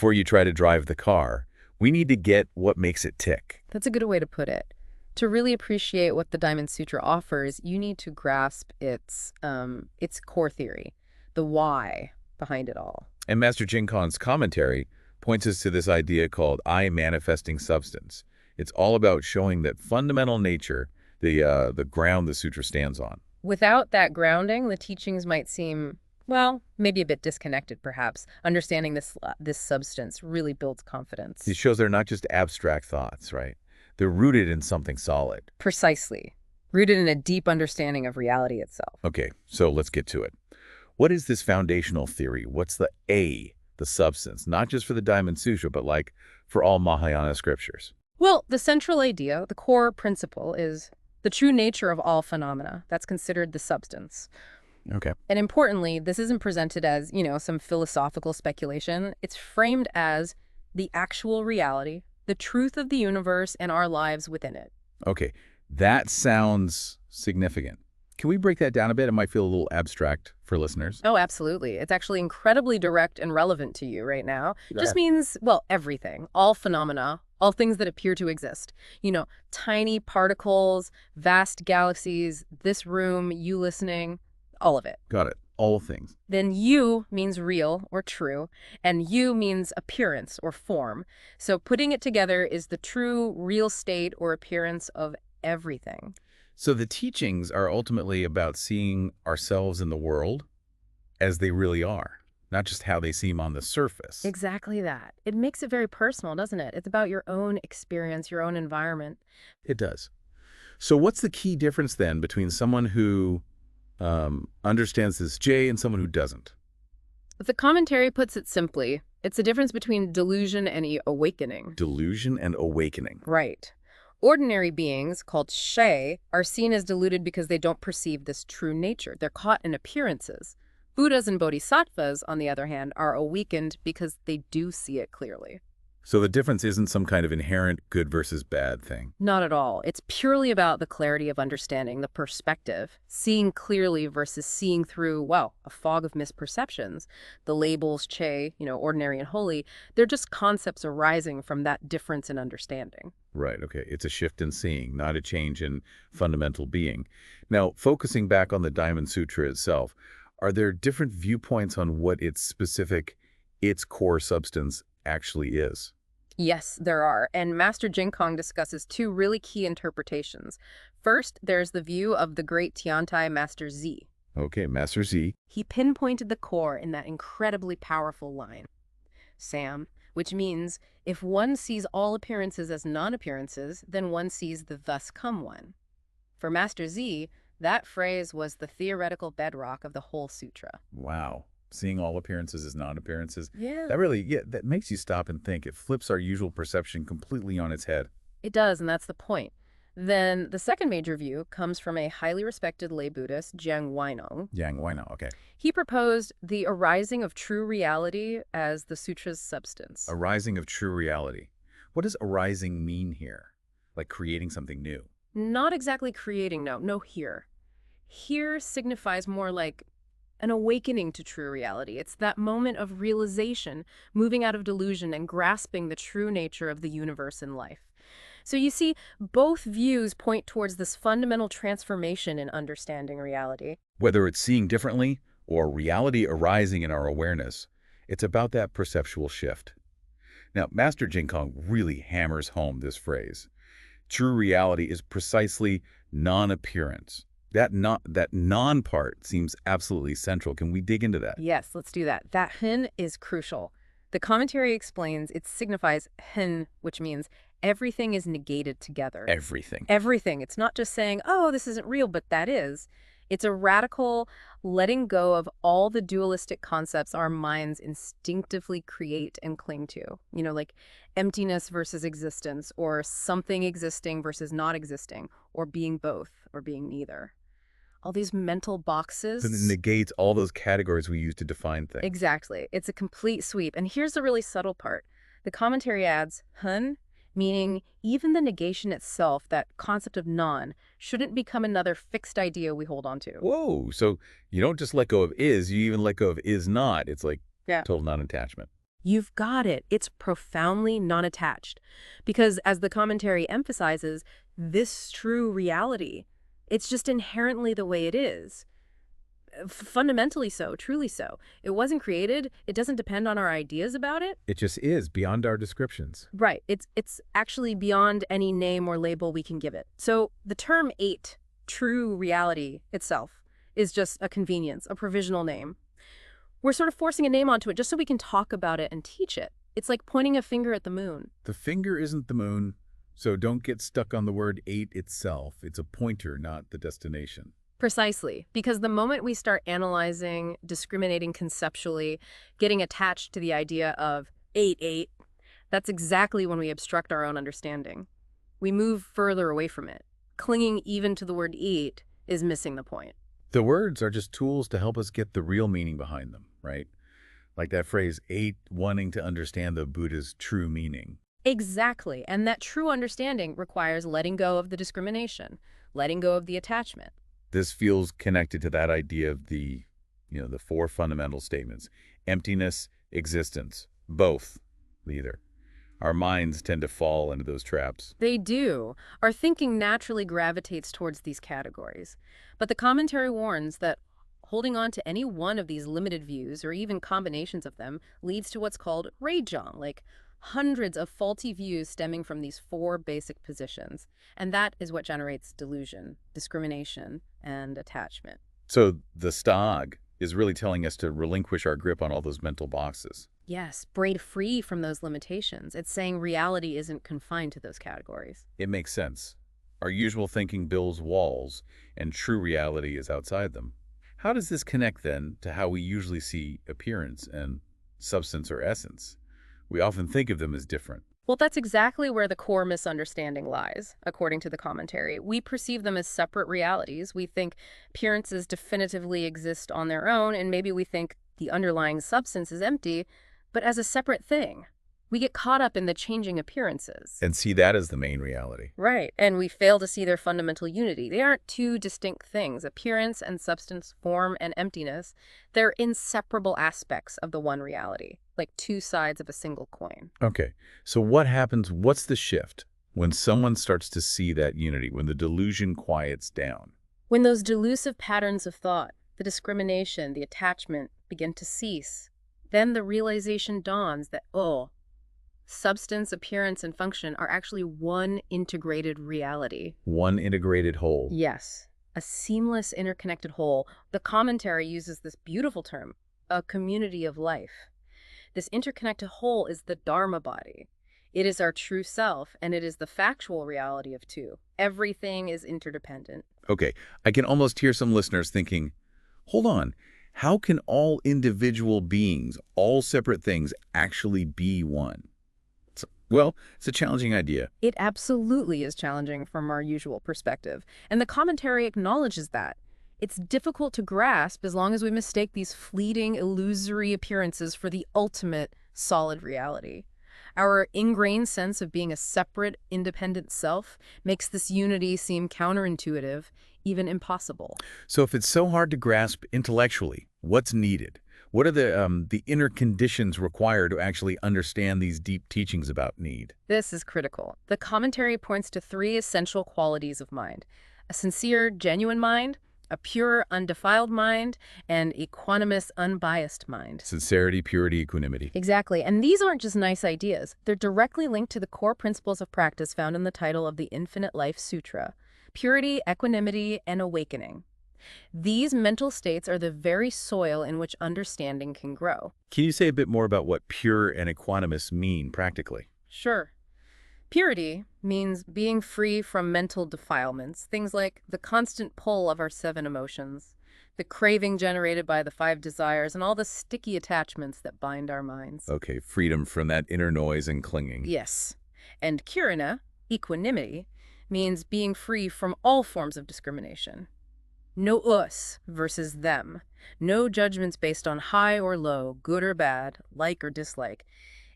Before you try to drive the car, we need to get what makes it tick. That's a good way to put it. To really appreciate what the Diamond Sutra offers, you need to grasp its core theory, the why behind it all. And Master Jingkong's commentary points us to this idea called I manifesting substance. It's all about showing that fundamental nature, the ground the sutra stands on. Without that grounding, the teachings might seem, well, maybe a bit disconnected, perhaps. Understanding this substance really builds confidence. It shows they're not just abstract thoughts, right? They're rooted in something solid. Precisely. Rooted in a deep understanding of reality itself. Okay, so let's get to it. What is this foundational theory? What's the substance? Not just for the Diamond Sutra, but like for all Mahayana scriptures. Well, the central idea, the core principle, is the true nature of all phenomena. That's considered the substance. Okay. And importantly, this isn't presented as, some philosophical speculation. It's framed as the actual reality, the truth of the universe and our lives within it. Okay, that sounds significant. Can we break that down a bit? It might feel a little abstract for listeners. Oh, absolutely. It's actually incredibly direct and relevant to you right now. Just means, well, everything, all phenomena, all things that appear to exist. Tiny particles, vast galaxies, this room, you listening, all of it. Got it. All things. Then you means real or true, and you means appearance or form. So putting it together is the true real state or appearance of everything. So the teachings are ultimately about seeing ourselves in the world as they really are, not just how they seem on the surface. Exactly that. It makes it very personal, doesn't it? It's about your own experience, your own environment. It does. So what's the key difference then between someone who understands this J and someone who doesn't? The commentary puts it simply, it's a difference between delusion and awakening. Delusion and awakening. Right. Ordinary beings, called Shay, are seen as deluded because they don't perceive this true nature. They're caught in appearances. Buddhas and bodhisattvas, on the other hand, are awakened because they do see it clearly. So the difference isn't some kind of inherent good versus bad thing. Not at all. It's purely about the clarity of understanding, the perspective, seeing clearly versus seeing through, well, a fog of misperceptions. The labels, che, ordinary and holy, they're just concepts arising from that difference in understanding. Right, okay. It's a shift in seeing, not a change in fundamental being. Now, focusing back on the Diamond Sutra itself, are there different viewpoints on what its core substance actually is? Yes, there are. And Master Jingkong discusses two really key interpretations. First, there's the view of the great Tiantai Master Z. Okay, Master Z. He pinpointed the core in that incredibly powerful line, Sam, which means if one sees all appearances as non-appearances, then one sees the thus come one. For Master Z, that phrase was the theoretical bedrock of the whole sutra. Wow. Seeing all appearances as non-appearances. Yeah. That makes you stop and think. It flips our usual perception completely on its head. It does, and that's the point. Then the second major view comes from a highly respected lay Buddhist, Jiang Weinong. Okay. He proposed the arising of true reality as the sutra's substance. Arising of true reality. What does arising mean here? Like creating something new? Not exactly creating, no, here. Here signifies more like an awakening to true reality. It's that moment of realization, moving out of delusion and grasping the true nature of the universe and life. So you see, both views point towards this fundamental transformation in understanding reality. Whether it's seeing differently or reality arising in our awareness, it's about that perceptual shift. Now, Master Jingkong really hammers home this phrase. True reality is precisely non-appearance. That non part seems absolutely central. Can we dig into that? Yes, let's do that. That hen is crucial. The commentary explains it signifies hen, which means everything is negated together. Everything. Everything. It's not just saying, oh, this isn't real, but that is. It's a radical letting go of all the dualistic concepts our minds instinctively create and cling to. Like emptiness versus existence, or something existing versus not existing, or being both, or being neither. All these mental boxes. So it negates all those categories we use to define things. Exactly. It's a complete sweep. And here's the really subtle part. The commentary adds, hun, meaning even the negation itself, that concept of non, shouldn't become another fixed idea we hold on to. Whoa, so you don't just let go of is, you even let go of is not. It's like total non-attachment. You've got it. It's profoundly non-attached. Because as the commentary emphasizes, this true reality, it's just inherently the way it is. Fundamentally so, truly so. It wasn't created. It doesn't depend on our ideas about it. It just is, beyond our descriptions. Right. It's actually beyond any name or label we can give it. So the term 8, true reality itself, is just a convenience, a provisional name. We're sort of forcing a name onto it just so we can talk about it and teach it. It's like pointing a finger at the moon. The finger isn't the moon, so don't get stuck on the word 8 itself. It's a pointer, not the destination. Precisely, because the moment we start analyzing, discriminating conceptually, getting attached to the idea of 8, that's exactly when we obstruct our own understanding. We move further away from it. Clinging even to the word 8 is missing the point. The words are just tools to help us get the real meaning behind them, right? Like that phrase, 8 wanting to understand the Buddha's true meaning. Exactly, and that true understanding requires letting go of the discrimination, letting go of the attachment. This feels connected to that idea of the 4 fundamental statements. Emptiness, existence, both, either. Our minds tend to fall into those traps. They do. Our thinking naturally gravitates towards these categories. But the commentary warns that holding on to any one of these limited views, or even combinations of them, leads to what's called reijang, like hundreds of faulty views stemming from these 4 basic positions. And that is what generates delusion, discrimination, and attachment. So the stag is really telling us to relinquish our grip on all those mental boxes. Yes, break free from those limitations. It's saying reality isn't confined to those categories. It makes sense. Our usual thinking builds walls, and true reality is outside them. How does this connect, then, to how we usually see appearance and substance or essence? We often think of them as different. Well, that's exactly where the core misunderstanding lies, according to the commentary. We perceive them as separate realities. We think appearances definitively exist on their own, and maybe we think the underlying substance is empty, but as a separate thing. We get caught up in the changing appearances. And see that as the main reality. Right, and we fail to see their fundamental unity. They aren't 2 distinct things. Appearance and substance, form and emptiness, they're inseparable aspects of the one reality, like 2 sides of a single coin. Okay, so what happens, what's the shift when someone starts to see that unity, when the delusion quiets down? When those delusive patterns of thought, the discrimination, the attachment, begin to cease, then the realization dawns that, substance, appearance, and function are actually one integrated reality. One integrated whole. Yes, a seamless, interconnected whole. The commentary uses this beautiful term, a community of life. This interconnected whole is the Dharma body. It is our true self, and it is the factual reality of 2. Everything is interdependent. Okay, I can almost hear some listeners thinking, hold on, how can all individual beings, all separate things, actually be one? Well, it's a challenging idea. It absolutely is challenging from our usual perspective, and the commentary acknowledges that. It's difficult to grasp as long as we mistake these fleeting, illusory appearances for the ultimate solid reality. Our ingrained sense of being a separate, independent self makes this unity seem counterintuitive, even impossible. So if it's so hard to grasp intellectually, what's needed? What are the inner conditions required to actually understand these deep teachings about need? This is critical. The commentary points to 3 essential qualities of mind: a sincere, genuine mind, a pure, undefiled mind, and equanimous, unbiased mind. Sincerity, purity, equanimity. Exactly. And these aren't just nice ideas. They're directly linked to the core principles of practice found in the title of the Infinite Life Sutra: purity, equanimity, and awakening. These mental states are the very soil in which understanding can grow. Can you say a bit more about what pure and equanimous mean practically? Sure. Purity means being free from mental defilements, things like the constant pull of our 7 emotions, the craving generated by the 5 desires, and all the sticky attachments that bind our minds. Okay, freedom from that inner noise and clinging. Yes. And kirana, equanimity, means being free from all forms of discrimination. No us versus them. No judgments based on high or low, good or bad, like or dislike.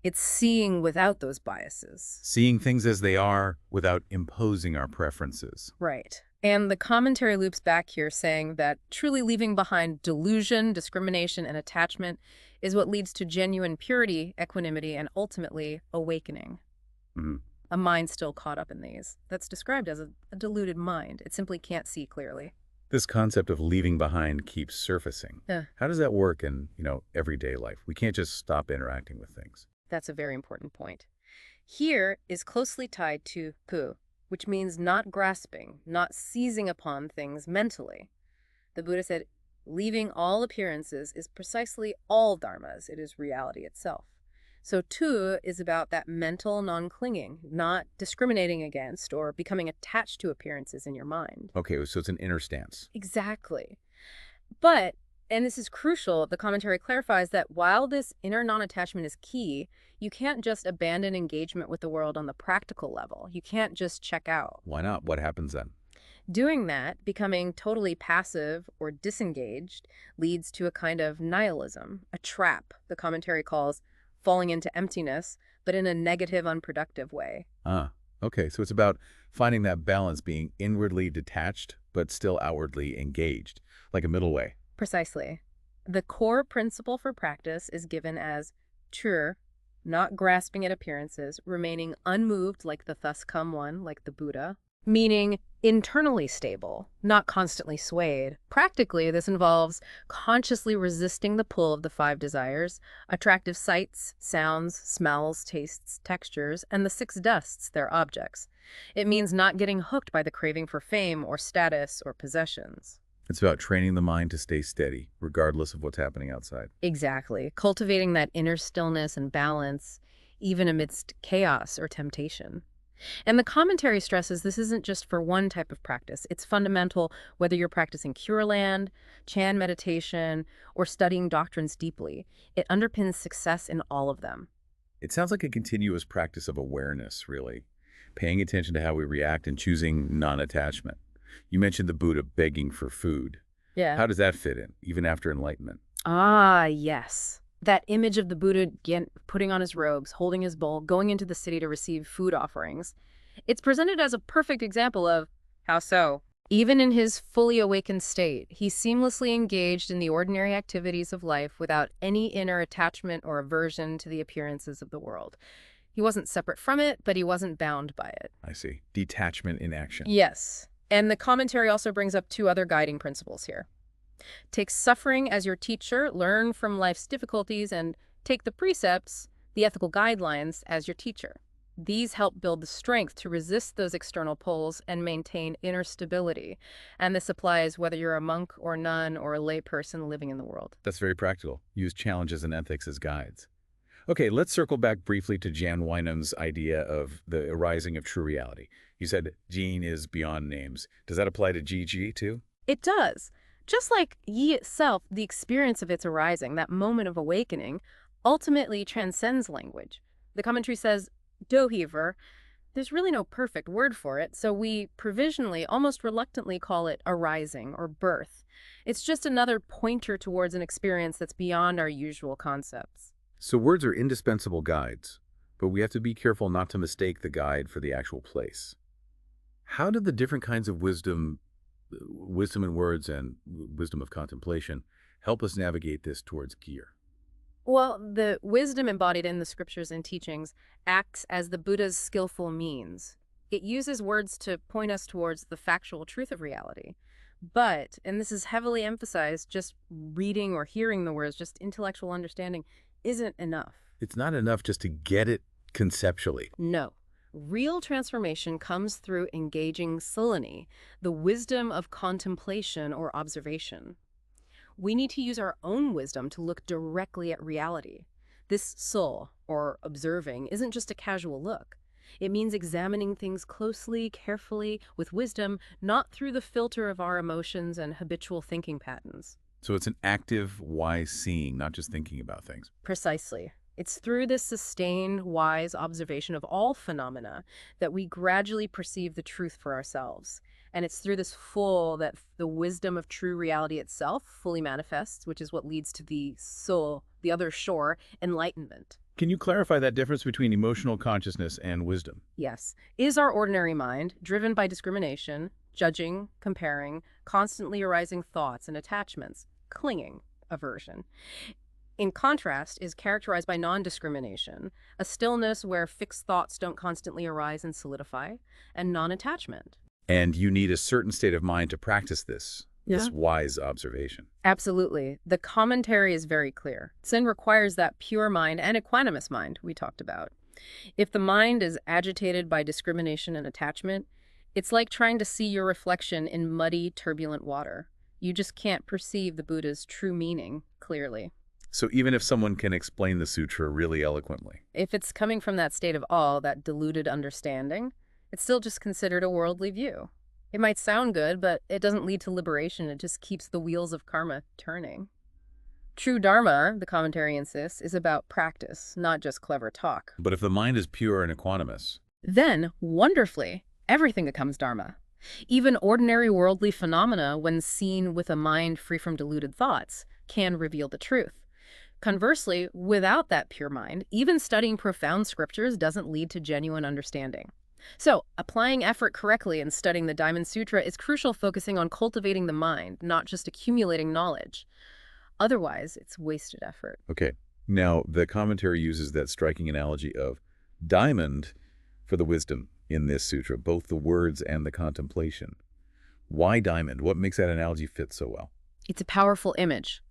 It's seeing without those biases. Seeing things as they are without imposing our preferences. Right. And the commentary loops back here saying that truly leaving behind delusion, discrimination, and attachment is what leads to genuine purity, equanimity, and ultimately awakening. Mm-hmm. A mind still caught up in these. That's described as a deluded mind. It simply can't see clearly. This concept of leaving behind keeps surfacing. How does that work in, everyday life? We can't just stop interacting with things. That's a very important point. Here is closely tied to pu, which means not grasping, not seizing upon things mentally. The Buddha said, leaving all appearances is precisely all dharmas. It is reality itself. So tu is about that mental non-clinging, not discriminating against or becoming attached to appearances in your mind. Okay, so it's an inner stance. Exactly. But, and this is crucial, the commentary clarifies that while this inner non-attachment is key, you can't just abandon engagement with the world on the practical level. You can't just check out. Why not? What happens then? Doing that, becoming totally passive or disengaged, leads to a kind of nihilism, a trap the commentary calls falling into emptiness, but in a negative, unproductive way. Okay, so it's about finding that balance, being inwardly detached, but still outwardly engaged, like a middle way. Precisely. The core principle for practice is given as chur, not grasping at appearances, remaining unmoved like the thus come one, like the Buddha, meaning internally stable, not constantly swayed. Practically, this involves consciously resisting the pull of the 5 desires, attractive sights, sounds, smells, tastes, textures, and the 6 dusts, their objects. It means not getting hooked by the craving for fame or status or possessions. It's about training the mind to stay steady, regardless of what's happening outside. Exactly. Cultivating that inner stillness and balance, even amidst chaos or temptation. And the commentary stresses this isn't just for one type of practice. It's fundamental whether you're practicing Pure Land, Chan meditation, or studying doctrines deeply. It underpins success in all of them. It sounds like a continuous practice of awareness, really. Paying attention to how we react and choosing non-attachment. You mentioned the Buddha begging for food. Yeah. How does that fit in, even after enlightenment? Ah, yes. That image of the Buddha putting on his robes, holding his bowl, going into the city to receive food offerings. It's presented as a perfect example of how so. Even in his fully awakened state, he seamlessly engaged in the ordinary activities of life without any inner attachment or aversion to the appearances of the world. He wasn't separate from it, but he wasn't bound by it. I see. Detachment in action. Yes. And the commentary also brings up 2 other guiding principles here. Take suffering as your teacher, learn from life's difficulties, and take the precepts, the ethical guidelines, as your teacher. These help build the strength to resist those external pulls and maintain inner stability. And this applies whether you're a monk or nun or a lay person living in the world. That's very practical. Use challenges and ethics as guides. Okay, let's circle back briefly to Jan Wynam's idea of the arising of true reality. You said Jin is beyond names. Does that apply to Ji too? It does. Just like Yi itself, the experience of its arising, that moment of awakening, ultimately transcends language. The commentary says, Dohiver, there's really no perfect word for it, so we provisionally, almost reluctantly call it arising or birth. It's just another pointer towards an experience that's beyond our usual concepts. So words are indispensable guides, but we have to be careful not to mistake the guide for the actual place. How do the different kinds of wisdom in words and wisdom of contemplation help us navigate this towards gear? Well, the wisdom embodied in the scriptures and teachings acts as the Buddha's skillful means. It uses words to point us towards the factual truth of reality. But, and this is heavily emphasized, just reading or hearing the words, just intellectual understanding, isn't enough. It's not enough just to get it conceptually. No. Real transformation comes through engaging silani, the wisdom of contemplation or observation. We need to use our own wisdom to look directly at reality. This sul, or observing, isn't just a casual look. It means examining things closely, carefully, with wisdom, not through the filter of our emotions and habitual thinking patterns. So it's an active, wise seeing, not just thinking about things. Precisely. It's through this sustained, wise observation of all phenomena that we gradually perceive the truth for ourselves. And it's through this full that the wisdom of true reality itself fully manifests, which is what leads to the soul, the other shore, enlightenment. Can you clarify that difference between emotional consciousness and wisdom? Yes. Is our ordinary mind, driven by discrimination, judging, comparing, constantly arising thoughts and attachments, clinging, aversion. In contrast, is characterized by non-discrimination, a stillness where fixed thoughts don't constantly arise and solidify, and non-attachment. And you need a certain state of mind to practice this wise observation. Absolutely. The commentary is very clear. Zen requires that pure mind and equanimous mind we talked about. If the mind is agitated by discrimination and attachment, it's like trying to see your reflection in muddy, turbulent water. You just can't perceive the Buddha's true meaning clearly. So even if someone can explain the sutra really eloquently, If it's coming from that state of awe, that diluted understanding, it's still just considered a worldly view. It might sound good, but it doesn't lead to liberation. It just keeps the wheels of karma turning. True Dharma, the commentary insists, is about practice, not just clever talk. but if the mind is pure and equanimous, Then, wonderfully, everything becomes Dharma. Even ordinary worldly phenomena, when seen with a mind free from deluded thoughts, can reveal the truth. Conversely, without that pure mind, even studying profound scriptures doesn't lead to genuine understanding. So, applying effort correctly and studying the Diamond Sutra is crucial, focusing on cultivating the mind, not just accumulating knowledge. Otherwise, it's wasted effort. okay. Now, the commentary uses that striking analogy of diamond for the wisdom in this sutra, both the words and the contemplation. Why diamond? What makes that analogy fit so well? It's a powerful image.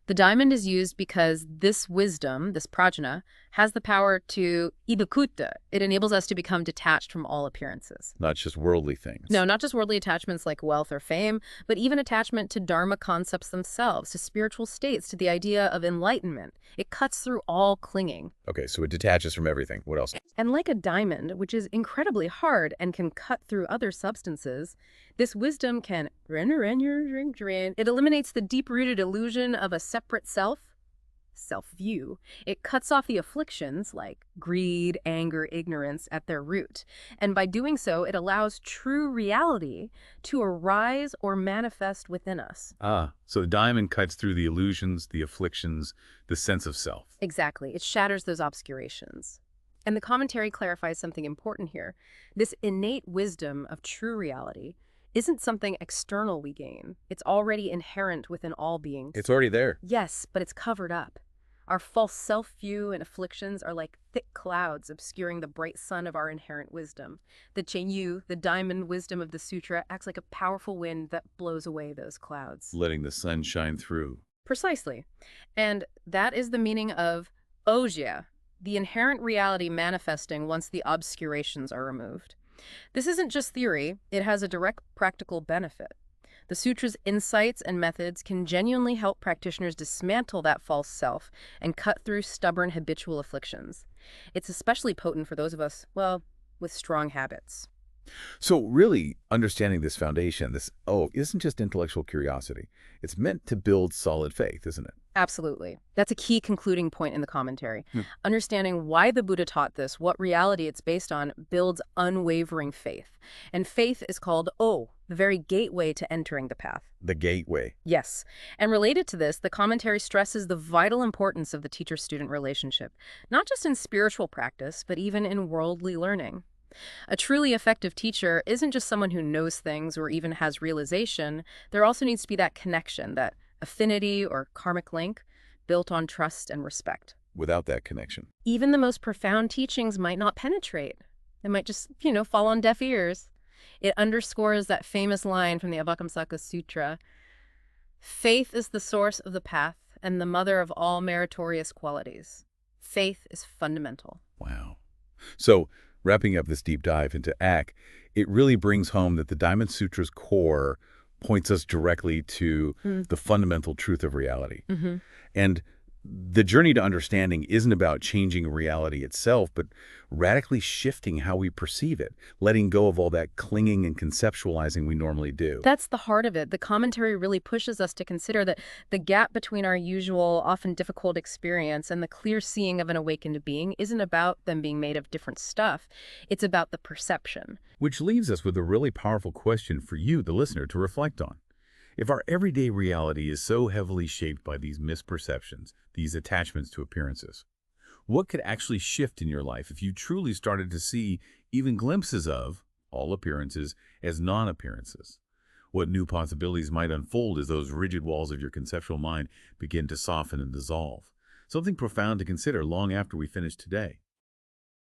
The diamond is used because this wisdom, this prajna, has the power to ibukutta. It enables us to become detached from all appearances. Not just worldly things. No, not just worldly attachments like wealth or fame, but even attachment to dharma concepts themselves, to spiritual states, to the idea of enlightenment. It cuts through all clinging. Okay, so it detaches from everything. What else? And like a diamond, which is incredibly hard and can cut through other substances, this wisdom can it eliminates the deep-rooted illusion of a separate self-view. It cuts off the afflictions like greed, anger, ignorance at their root. And by doing so, it allows true reality to arise or manifest within us. So the diamond cuts through the illusions, the afflictions, the sense of self. Exactly. It shatters those obscurations. And the commentary clarifies something important here. This innate wisdom of true reality isn't something external we gain. It's already inherent within all beings. It's already there. Yes, but it's covered up. Our false self-view and afflictions are like thick clouds obscuring the bright sun of our inherent wisdom. The Chenyu, the diamond wisdom of the sutra, acts like a powerful wind that blows away those clouds. Letting the sun shine through. Precisely. And that is the meaning of ojia, the inherent reality manifesting once the obscurations are removed. This isn't just theory, it has a direct practical benefit. The sutra's insights and methods can genuinely help practitioners dismantle that false self and cut through stubborn habitual afflictions. It's especially potent for those of us, well, with strong habits. So really, understanding this foundation, isn't just intellectual curiosity. It's meant to build solid faith, isn't it? Absolutely. That's a key concluding point in the commentary. Understanding why the Buddha taught this, what reality it's based on, builds unwavering faith. And faith is called the very gateway to entering the path. The gateway. Yes. And related to this, the commentary stresses the vital importance of the teacher-student relationship, not just in spiritual practice, but even in worldly learning. A truly effective teacher isn't just someone who knows things or even has realization. There also needs to be that connection, that affinity or karmic link built on trust and respect. Without that connection. Even the most profound teachings might not penetrate. They might just, fall on deaf ears. It underscores that famous line from the Avakamsaka Sutra, "Faith is the source of the path and the mother of all meritorious qualities. Faith is fundamental." Wow. So, wrapping up this deep dive into AK, it really brings home that the Diamond Sutra's core points us directly to the fundamental truth of reality. And the journey to understanding isn't about changing reality itself, but radically shifting how we perceive it, letting go of all that clinging and conceptualizing we normally do. That's the heart of it. The commentary really pushes us to consider that the gap between our usual, often difficult experience and the clear seeing of an awakened being isn't about them being made of different stuff. It's about the perception. Which leaves us with a really powerful question for you, the listener, to reflect on. If our everyday reality is so heavily shaped by these misperceptions, these attachments to appearances, what could actually shift in your life if you truly started to see even glimpses of all appearances as non-appearances? What new possibilities might unfold as those rigid walls of your conceptual mind begin to soften and dissolve? Something profound to consider long after we finish today.